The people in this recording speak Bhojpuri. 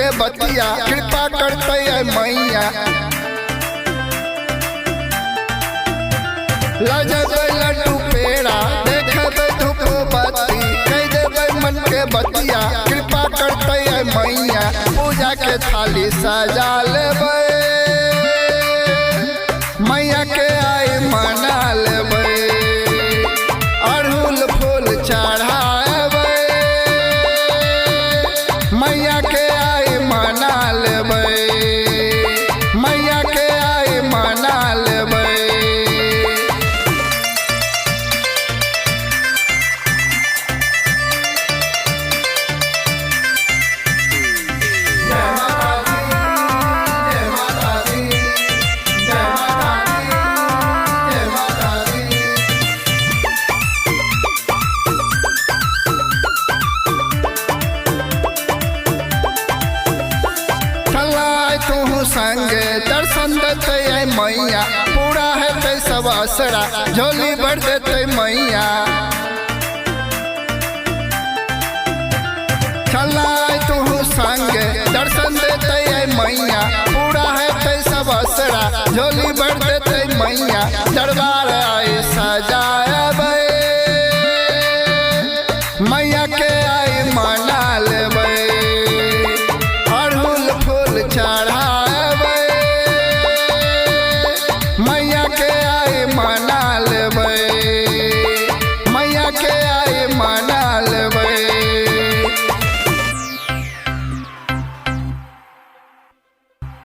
के बतिया कृपा करते है मैया। लजबे लड्डू पेड़ा देखबे धूप बत्ती कह देबे मन के बतिया कृपा करते है मैया। पूजा के थाली सजा लेबे मैया के आई मना लेबे अड़हुल फूल चढ़ाबे मैया के आई मना लेबे मैया के आई मना लेबे। तू संगे दर्शन देते मैया पूरा है सब असरा झोली भर देते मैया। चला तू संगे दर्शन देते मैया पूरा है सब असरा झोली